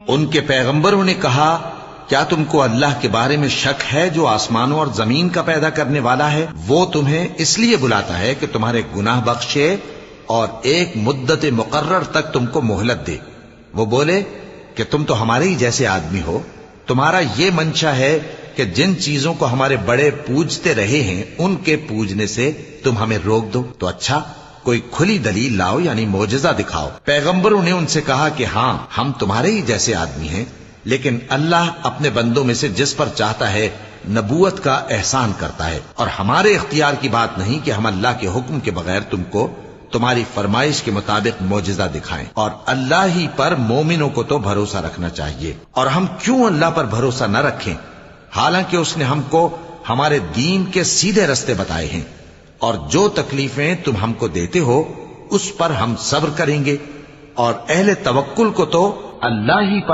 ان کے پیغمبروں نے کہا کیا تم کو اللہ کے بارے میں شک ہے جو آسمانوں اور زمین کا پیدا کرنے والا ہے؟ وہ تمہیں اس لیے بلاتا ہے کہ تمہارے گناہ بخشے اور ایک مدت مقرر تک تم کو مہلت دے۔ وہ بولے کہ تم تو ہمارے ہی جیسے آدمی ہو، تمہارا یہ منشا ہے کہ جن چیزوں کو ہمارے بڑے پوجتے رہے ہیں ان کے پوجنے سے تم ہمیں روک دو، تو اچھا کوئی کھلی دلیل لاؤ، یعنی معجزہ دکھاؤ۔ پیغمبروں نے ان سے کہا کہ ہاں ہم تمہارے ہی جیسے آدمی ہیں، لیکن اللہ اپنے بندوں میں سے جس پر چاہتا ہے نبوت کا احسان کرتا ہے، اور ہمارے اختیار کی بات نہیں کہ ہم اللہ کے حکم کے بغیر تم کو تمہاری فرمائش کے مطابق معجزہ دکھائیں، اور اللہ ہی پر مومنوں کو تو بھروسہ رکھنا چاہیے۔ اور ہم کیوں اللہ پر بھروسہ نہ رکھیں حالانکہ اس نے ہم کو ہمارے دین کے سیدھے رستے بتائے ہیں، اور جو تکلیفیں تم ہم کو دیتے ہو اس پر ہم صبر کریں گے، اور اہل توکل کو تو اللہ ہی پر